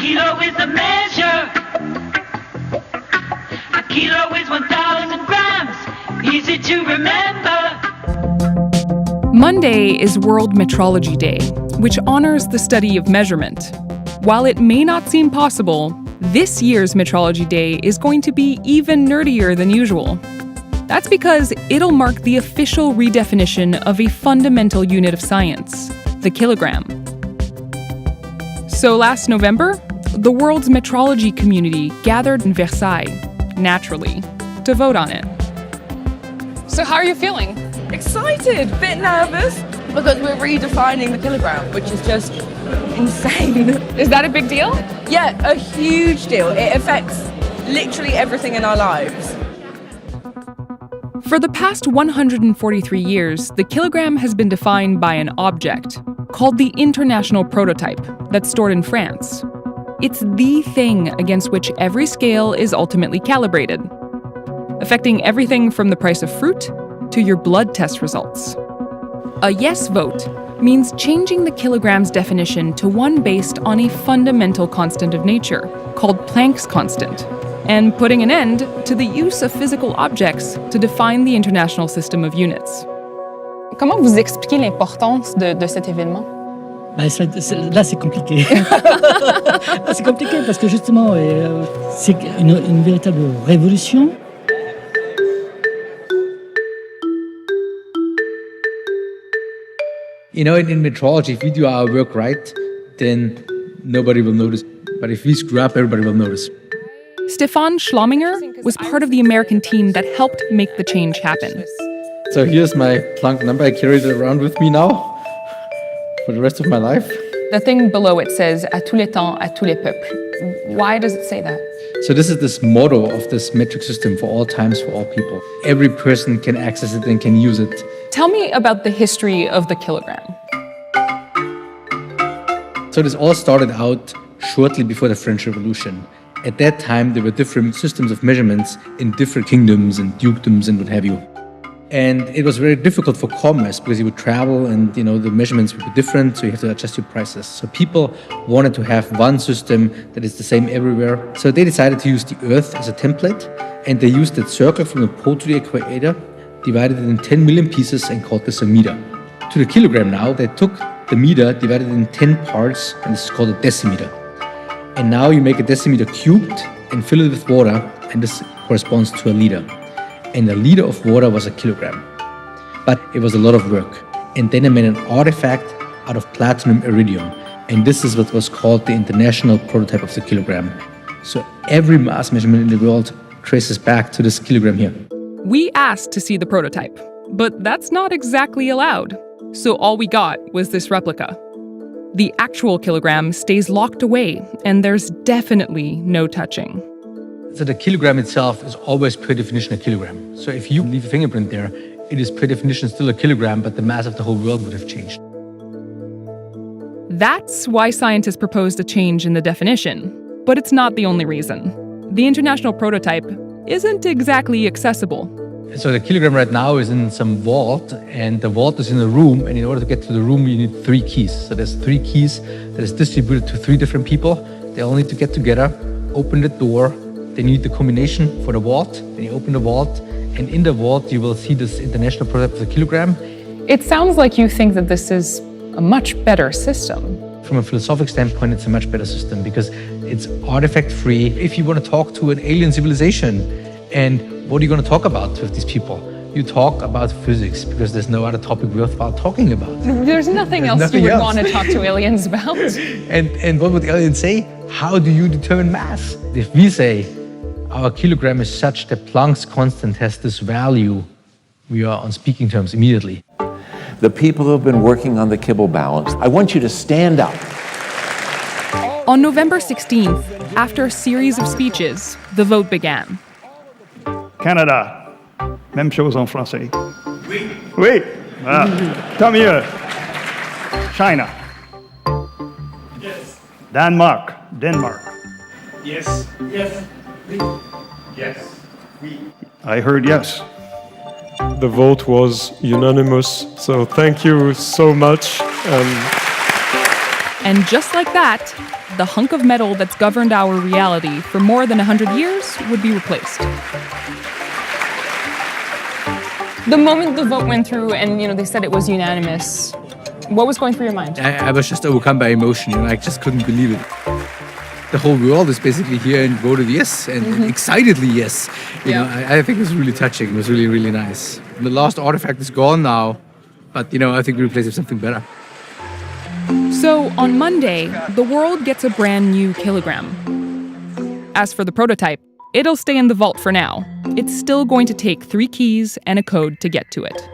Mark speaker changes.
Speaker 1: kilo is a measure. A kilo is 1,000 grams. Easy to remember.
Speaker 2: Monday is World Metrology Day, which honors the study of measurement. While it may not seem possible, this year's Metrology Day is going to be even nerdier than usual. That's because it'll mark the official redefinition of a fundamental unit of science, the kilogram. So last November, the world's metrology community gathered in Versailles, naturally, to vote on it. So how are you feeling?
Speaker 3: Excited, bit nervous, because we're redefining the kilogram, which is just insane.
Speaker 2: Is that a big deal?
Speaker 3: Yeah, a huge deal. It affects literally everything in our lives.
Speaker 2: For the past 143 years, the kilogram has been defined by an object called the International Prototype that's stored in France. It's the thing against which every scale is ultimately calibrated, affecting everything from the price of fruit to your blood test results. A yes vote means changing the kilogram's definition to one based on a fundamental constant of nature, called Planck's constant, and putting an end to the use of physical objects to define the international system of units.
Speaker 4: Comment vous expliquez l'importance de cet événement?
Speaker 5: Là, c'est compliqué. Là, c'est compliqué parce que justement, c'est une véritable révolution.
Speaker 6: You know, in metrology, if we do our work right, then nobody will notice. But if we screw up, everybody will notice.
Speaker 2: Stefan Schlomminger was part of the American team that helped make the change happen.
Speaker 6: So here's my Planck number. I carry it around with me now for the rest of my life.
Speaker 4: The thing below it says, à tous les temps, à tous les peuples. Why does it say that?
Speaker 6: So this is this motto of this metric system for all times, for all people. Every person can access it and can use it.
Speaker 2: Tell me about the history of the kilogram.
Speaker 6: So this all started out shortly before the French Revolution. At that time, there were different systems of measurements in different kingdoms and dukedoms and what have you. And it was very difficult for commerce because you would travel and, the measurements would be different, so you have to adjust your prices. So people wanted to have one system that is the same everywhere. So they decided to use the Earth as a template, and they used that circle from the pole to the equator, divided it in 10 million pieces and called this a meter. To the kilogram now, they took the meter, divided it in 10 parts, and this is called a decimeter. And now you make a decimeter cubed and fill it with water, and this corresponds to a liter. And a liter of water was a kilogram. But it was a lot of work. And then they made an artifact out of platinum iridium. And this is what was called the International Prototype of the kilogram. So every mass measurement in the world traces back to this kilogram here.
Speaker 2: We asked to see the prototype, but that's not exactly allowed. So all we got was this replica. The actual kilogram stays locked away, and there's definitely no touching.
Speaker 6: So the kilogram itself is always per definition a kilogram. So if you leave a fingerprint there, it is per definition still a kilogram, but the mass of the whole world would have changed.
Speaker 2: That's why scientists proposed a change in the definition. But it's not the only reason. The International Prototype isn't exactly accessible.
Speaker 6: So the kilogram right now is in some vault, and the vault is in a room, and in order to get to the room, you need 3 keys. So there's 3 keys that is distributed to 3 different people. They all need to get together, open the door. They need the combination for the vault. Then you open the vault, and in the vault, you will see this International Prototype of the kilogram.
Speaker 4: It sounds like you think that this is a much better system.
Speaker 6: From a philosophic standpoint, it's a much better system because it's artifact-free. If you want to talk to an alien civilization, and what are you going to talk about with these people? You talk about physics because there's no other topic worthwhile talking about.
Speaker 4: There's nothing else you would want to talk to aliens about.
Speaker 6: And what would the aliens say? How do you determine mass? If we say our kilogram is such that Planck's constant has this value, we are on speaking terms immediately.
Speaker 7: The people who have been working on the kibble balance, I want you to stand up.
Speaker 2: On November 16th, after a series of speeches, the vote began.
Speaker 8: Canada, même chose en français. Oui. Oui. Ah, tant mieux. China.
Speaker 9: Yes.
Speaker 8: Denmark.
Speaker 9: Yes. Yes. Oui. Yes. Oui.
Speaker 8: I heard yes.
Speaker 10: The vote was unanimous, so thank you so much.
Speaker 2: And just like that, the hunk of metal that's governed our reality for more than 100 years would be replaced.
Speaker 4: The moment the vote went through and, they said it was unanimous, what was going through your mind?
Speaker 6: I was just overcome by emotion. I just couldn't believe it. The whole world is basically here and voted yes, and excitedly yes. I think it was really touching. It was really, really nice. The last artifact is gone now, but I think we replace it with something better.
Speaker 2: So on Monday, the world gets a brand new kilogram. As for the prototype, it'll stay in the vault for now. It's still going to take 3 keys and a code to get to it.